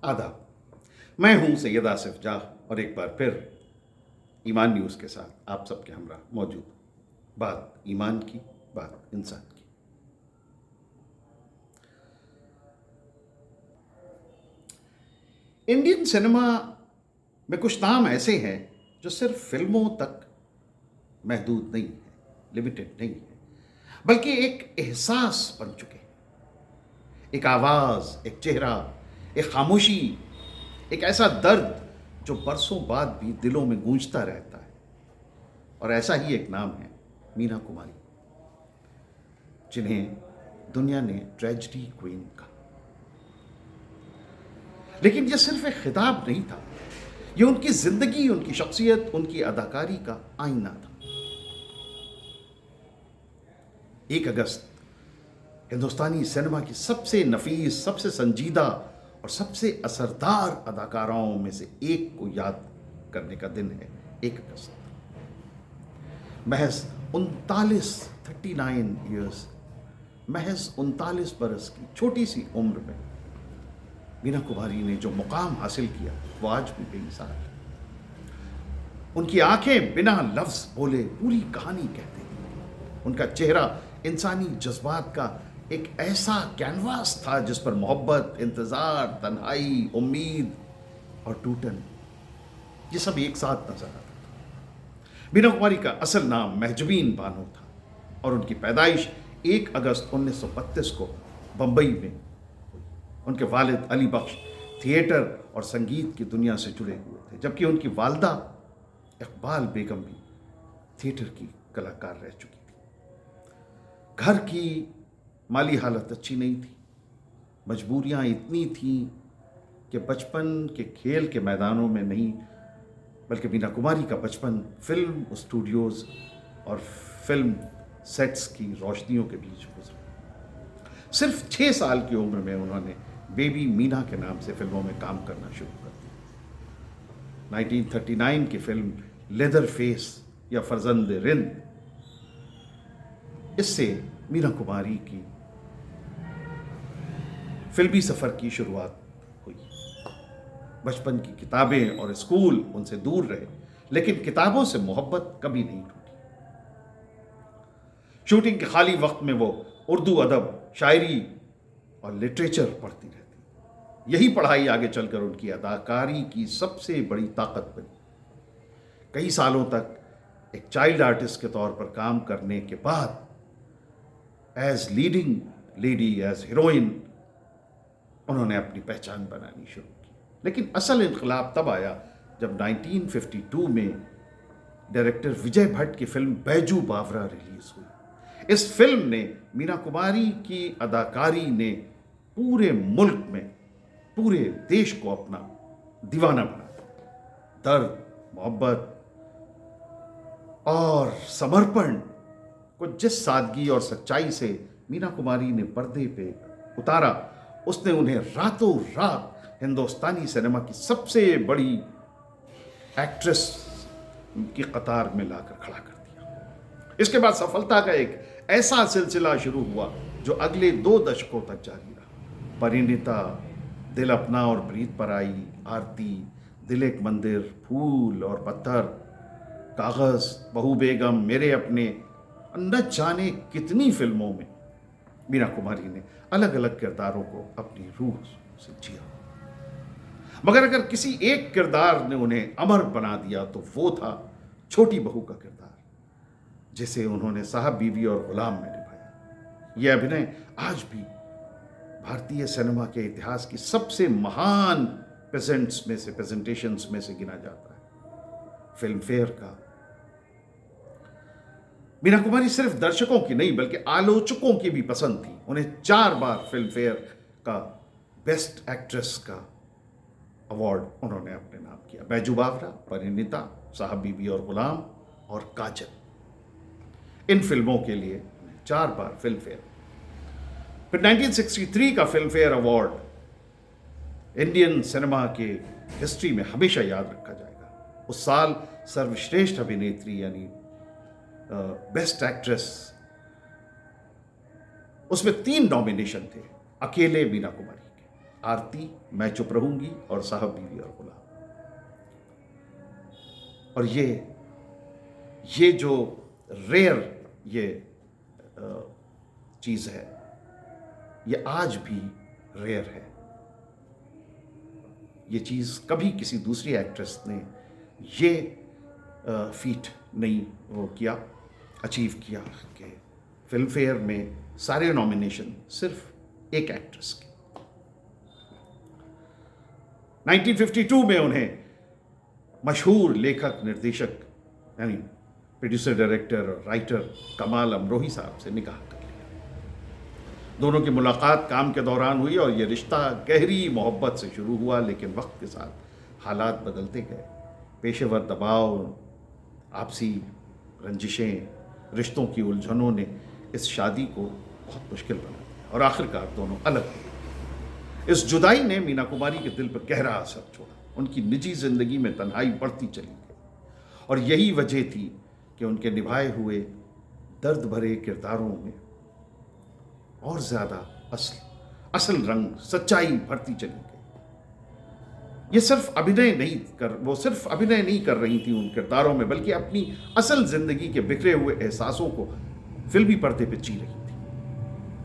आदाब। मैं हूं सैयद आसिफ जाह और एक बार फिर ईमान न्यूज़ के साथ आप सबके हमरा मौजूद। बात ईमान की, बात इंसान की। इंडियन सिनेमा में कुछ नाम ऐसे हैं जो सिर्फ फिल्मों तक महदूद नहीं है, लिमिटेड नहीं है, बल्कि एक एहसास बन चुके हैं। एक आवाज़, एक चेहरा, एक खामोशी, एक ऐसा दर्द जो बरसों बाद भी दिलों में गूंजता रहता है। और ऐसा ही एक नाम है मीना कुमारी, जिन्हें दुनिया ने ट्रेजेडी क्वीन कहा। लेकिन यह सिर्फ एक खिताब नहीं था, यह उनकी जिंदगी, उनकी शख्सियत, उनकी अदाकारी का आईना था। 1 अगस्त हिंदुस्तानी सिनेमा की सबसे नफीस, सबसे संजीदा और सबसे असरदार अदाकाराओं में से एक को याद करने का दिन है। 1 अगस्त महज 39 ईयर्स, महज 39 बरस की छोटी सी उम्र में मीना कुमारी ने जो मुकाम हासिल किया वो आज भी बेमिसाल है। उनकी आंखें बिना लफ्ज बोले पूरी कहानी कहती हैं। उनका चेहरा इंसानी जज्बात का एक ऐसा कैनवास था जिस पर मोहब्बत, इंतजार, तन्हाई, उम्मीद और टूटन, ये सब एक साथ नजर आता था। मीना कुमारी का असल नाम महजबीन बानो था और उनकी पैदाइश 1 अगस्त 1932 को बंबई में हुई। उनके वालिद अली बख्श थिएटर और संगीत की दुनिया से जुड़े हुए थे, जबकि उनकी वालदा इकबाल बेगम भी थिएटर की कलाकार रह चुकी थी। घर की माली हालत अच्छी नहीं थी, मजबूरियां इतनी थीं कि बचपन के खेल के मैदानों में नहीं, बल्कि मीना कुमारी का बचपन फिल्म स्टूडियोज़ और फिल्म सेट्स की रोशनियों के बीच गुजरा। सिर्फ 6 साल की उम्र में उन्होंने बेबी मीना के नाम से फिल्मों में काम करना शुरू कर दिया। 1939 की फिल्म लेदर फेस या फरजंद रिंद, इससे मीना कुमारी की फिल्मी सफर की शुरुआत हुई। बचपन की किताबें और स्कूल उनसे दूर रहे, लेकिन किताबों से मोहब्बत कभी नहीं टूटी। शूटिंग के खाली वक्त में वो उर्दू अदब, शायरी और लिटरेचर पढ़ती रहती। यही पढ़ाई आगे चलकर उनकी अदाकारी की सबसे बड़ी ताकत बनी। कई सालों तक एक चाइल्ड आर्टिस्ट के तौर पर काम करने के बाद as leading lady, as heroine, उन्होंने अपनी पहचान बनानी शुरू की। लेकिन असल इनकलाब तब आया जब 1952 में डायरेक्टर विजय भट्ट की फिल्म बैजू बावरा रिलीज हुई। इस फिल्म ने मीना कुमारी की अदाकारी ने पूरे मुल्क में, पूरे देश को अपना दीवाना बना दिया। दर्द, मोहब्बत और समर्पण को जिस सादगी और सच्चाई से मीना कुमारी ने पर्दे पे उतारा, उसने उन्हें रातों रात हिंदुस्तानी सिनेमा की सबसे बड़ी एक्ट्रेस की कतार में लाकर खड़ा कर दिया। इसके बाद सफलता का एक ऐसा सिलसिला शुरू हुआ जो अगले 2 दशकों तक जारी रहा। परिणीता, दिल अपना और प्रीत पराई, आरती, दिल एक मंदिर, फूल और पत्थर, कागज, बहू बेगम, मेरे अपने, न जाने कितनी फिल्मों में मीना कुमारी ने अलग अलग किरदारों को अपनी रूह से जिया। मगर अगर किसी एक किरदार ने उन्हें अमर बना दिया तो वो था छोटी बहू का किरदार, जिसे उन्होंने साहब बीवी और गुलाम में निभाया। यह अभिनय आज भी भारतीय सिनेमा के इतिहास की सबसे महान प्रेजेंटेशंस में से गिना जाता है। फिल्म फेयर का मीना कुमारी सिर्फ दर्शकों की नहीं बल्कि आलोचकों की भी पसंद थी। उन्हें 4 बार फिल्म फेयर का बेस्ट एक्ट्रेस का अवार्ड उन्होंने अपने नाम किया। बैजू बावरा, परिणीता, साहब बीबी और गुलाम और काजल, इन फिल्मों के लिए 4 बार फिल्म फेयर। फिर 1963 का film fair award Indian cinema के हिस्ट्री में हमेशा याद रखा जाएगा। उस साल सर्वश्रेष्ठ अभिनेत्री यानी बेस्ट एक्ट्रेस, उसमें 3 नॉमिनेशन थे अकेले मीना कुमारी के। आरती, मैं चुप रहूंगी और साहब, बीवी और गुलाम। और ये जो रेयर ये चीज़ है, ये आज भी रेयर है। ये चीज़ कभी किसी दूसरी एक्ट्रेस ने ये फीट नहीं वो किया, अचीव किया कि फिल्म फेयर में सारे नॉमिनेशन सिर्फ एक एक्ट्रेस के। 1952 में उन्हें मशहूर लेखक निर्देशक यानी प्रोड्यूसर, डायरेक्टर और राइटर कमाल अमरोही साहब से निकाह कर लिया। दोनों की मुलाकात काम के दौरान हुई और यह रिश्ता गहरी मोहब्बत से शुरू हुआ, लेकिन वक्त के साथ हालात बदलते गए। पेशेवर दबाव, आपसी रंजिशें, रिश्तों की उलझनों ने इस शादी को बहुत मुश्किल बना दिया और आखिरकार दोनों अलग हो गए। इस जुदाई ने मीना कुमारी के दिल पर गहरा असर छोड़ा। उनकी निजी जिंदगी में तन्हाई बढ़ती चली गई और यही वजह थी कि उनके निभाए हुए दर्द भरे किरदारों में और ज्यादा असल रंग, सच्चाई भरती चली गई। वो सिर्फ अभिनय नहीं कर रही थी उन किरदारों में, बल्कि अपनी असल जिंदगी के बिखरे हुए एहसासों को फिल्मी पर्दे पर जी रही थी।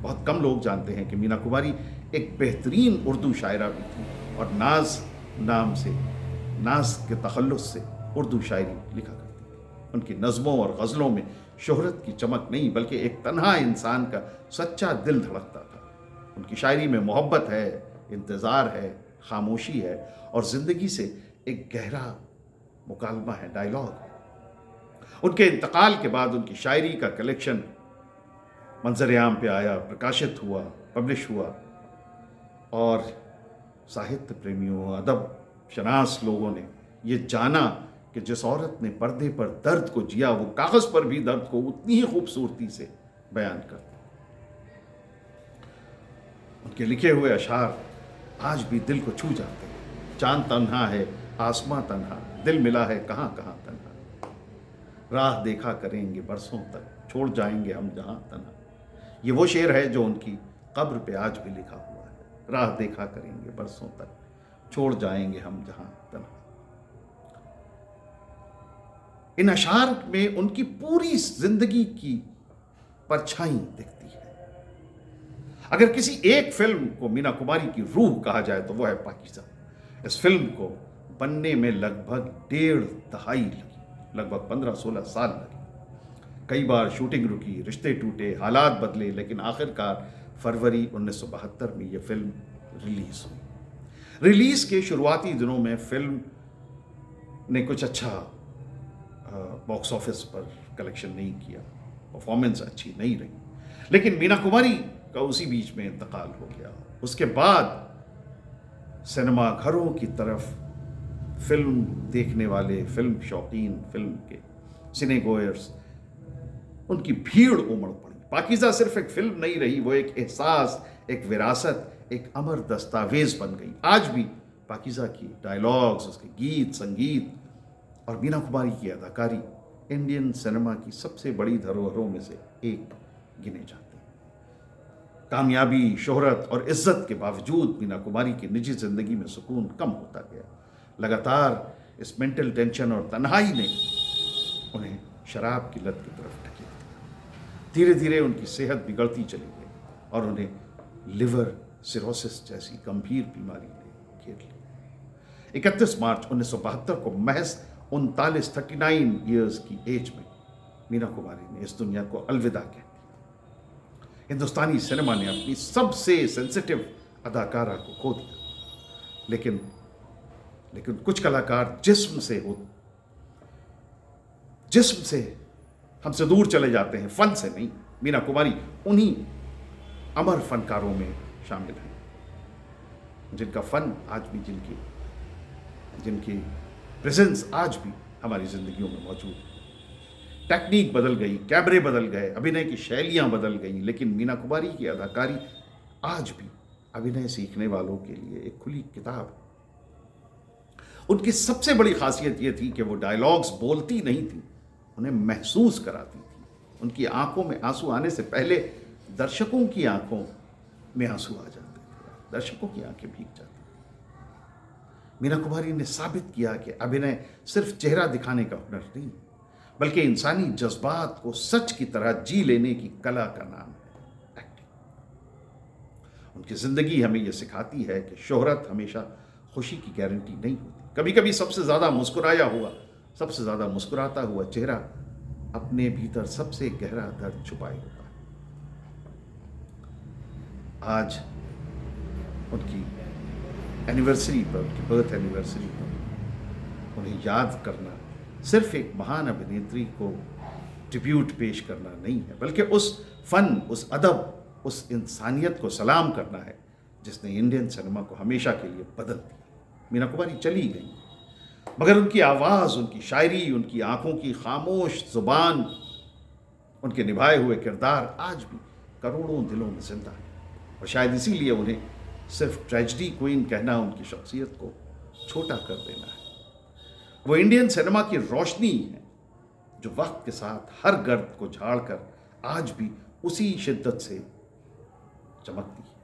बहुत कम लोग जानते हैं कि मीना कुमारी एक बेहतरीन उर्दू शायरा भी थी और नाज के तखल्लुस से उर्दू शायरी लिखा करती थी। उनकी नज़मों और गज़लों में शोहरत की चमक नहीं, बल्कि एक तन्हा इंसान का सच्चा दिल धड़कता था। उनकी शायरी में मोहब्बत है, इंतज़ार है, खामोशी है और ज़िंदगी से एक गहरा मुकालमा है, डायलॉग है। उनके इंतकाल के बाद उनकी शायरी का कलेक्शन मंजर-ए-आम पे आया, प्रकाशित हुआ, पब्लिश हुआ और साहित्य प्रेमियों, अदब शनास लोगों ने ये जाना कि जिस औरत ने पर्दे पर दर्द को जिया, वो कागज़ पर भी दर्द को उतनी ही खूबसूरती से बयान करती। उनके लिखे हुए अशार आज भी दिल को छू जाते हैं। चांद तन्हा है, आसमां तन्हा, दिल मिला है कहाँ कहाँ तन्हा, राह देखा करेंगे बरसों तक, छोड़ जाएंगे हम जहाँ तन्हा। ये वो शेर है जो उनकी कब्र पे आज भी लिखा हुआ है। राह देखा करेंगे बरसों तक, छोड़ जाएंगे हम जहाँ तन्हा। इन अशार में उनकी पूरी जिंदगी की परछाई दिखती है। अगर किसी एक फिल्म को मीना कुमारी की रूह कहा जाए तो वो है पाकीज़ा। इस फिल्म को बनने में लगभग 1.5 दहाई लगी, लगभग 15-16 साल लगे। कई बार शूटिंग रुकी, रिश्ते टूटे, हालात बदले, लेकिन आखिरकार फरवरी 1972 में यह फिल्म रिलीज हुई। रिलीज के शुरुआती दिनों में फिल्म ने कुछ अच्छा बॉक्स ऑफिस पर कलेक्शन नहीं किया, परफॉर्मेंस अच्छी नहीं रही, लेकिन मीना कुमारी का उसी बीच में इंतकाल हो गया। उसके बाद सिनेमा घरों की तरफ फिल्म देखने वाले, फिल्म शौकीन, फिल्म के सिनेगोयर्स, उनकी भीड़ उमड़ पड़ी। पाकीज़ा सिर्फ एक फिल्म नहीं रही, वो एक एहसास, एक विरासत, एक अमर दस्तावेज बन गई। आज भी पाकीज़ा की डायलॉग्स, उसके गीत, संगीत और मीना कुमारी की अदाकारी इंडियन सिनेमा की सबसे बड़ी धरोहरों में से एक गिने जाते हैं। कामयाबी, शोहरत और इज्जत के बावजूद मीना कुमारी की निजी जिंदगी में सुकून कम होता गया। लगातार इस मेंटल टेंशन और तन्हाई ने उन्हें शराब की लत की तरफ ढकेल दिया। धीरे धीरे उनकी सेहत बिगड़ती चली गई और उन्हें लिवर सिरोसिस जैसी गंभीर बीमारी ने घेर ली। 31 मार्च 1972 को महज 39 ईयर्स की एज में मीना कुमारी ने इस दुनिया को अलविदा कह दिया। हिंदुस्तानी सिनेमा ने अपनी सबसे सेंसिटिव अदाकारा को खो दिया। लेकिन कुछ कलाकार जिस्म से हमसे दूर चले जाते हैं, फन से नहीं। मीना कुमारी उन्हीं अमर फनकारों में शामिल हैं जिनका फन आज भी, जिनकी प्रेजेंस आज भी हमारी जिंदगियों में मौजूद है। टेक्निक बदल गई, कैमरे बदल गए, अभिनय की शैलियां बदल गई, लेकिन मीना कुमारी की अदाकारी आज भी अभिनय सीखने वालों के लिए एक खुली किताब है। उनकी सबसे बड़ी खासियत यह थी कि वो डायलॉग्स बोलती नहीं थी, उन्हें महसूस कराती थी। उनकी आंखों में आंसू आने से पहले दर्शकों की आंखों में आंसू आ जाते थे। दर्शकों की आंखें भीग जाती। मीना कुमारी ने साबित किया कि अभिनय सिर्फ चेहरा दिखाने का हुनर नहीं, बल्कि इंसानी जज्बात को सच की तरह जी लेने की कला का नाम है एक्टिंग। उनकी जिंदगी हमें यह सिखाती है कि शोहरत हमेशा खुशी की गारंटी नहीं होती। कभी कभी सबसे ज्यादा मुस्कुराया हुआ, सबसे ज्यादा मुस्कुराता हुआ चेहरा अपने भीतर सबसे गहरा दर्द छुपाए होता है। आज उनकी एनिवर्सरी पर, उनकी बर्थ एनिवर्सरी पर उन्हें याद करना सिर्फ एक महान अभिनेत्री को ट्रिब्यूट पेश करना नहीं है, बल्कि उस फन, उस अदब, उस इंसानियत को सलाम करना है जिसने इंडियन सिनेमा को हमेशा के लिए बदल दिया। मीना कुमारी चली गई, मगर उनकी आवाज़, उनकी शायरी, उनकी आंखों की खामोश जुबान, उनके निभाए हुए किरदार आज भी करोड़ों दिलों में जिंदा है। और शायद इसीलिए उन्हें सिर्फ ट्रेजेडी क्वीन कहना उनकी शख्सियत को छोटा कर देना है। वो इंडियन सिनेमा की रोशनी है जो वक्त के साथ हर गर्द को झाड़कर आज भी उसी शिद्दत से चमकती है।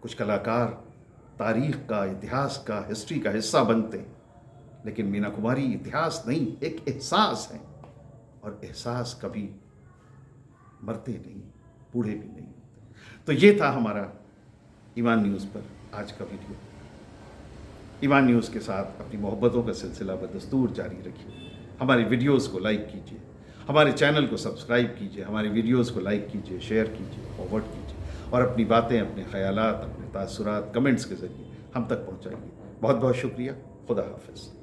कुछ कलाकार तारीख का, इतिहास का, हिस्ट्री का हिस्सा बनते हैं, लेकिन मीना कुमारी इतिहास नहीं, एक एहसास है, और एहसास कभी मरते नहीं, बूढ़े भी नहीं होते। तो ये था हमारा ईमान न्यूज़ पर आज का वीडियो। ईमान न्यूज़ के साथ अपनी मोहब्बतों का सिलसिला बदस्तूर जारी रखिए। हमारी वीडियोस को लाइक कीजिए, हमारे चैनल को सब्सक्राइब कीजिए, हमारी वीडियोस को लाइक कीजिए, शेयर कीजिए, फॉरवर्ड कीजिए, और अपनी बातें, अपने ख्यालात, अपने तासुरात कमेंट्स के ज़रिए हम तक पहुँचाइए। बहुत बहुत शुक्रिया। खुदा हाफ़िज़।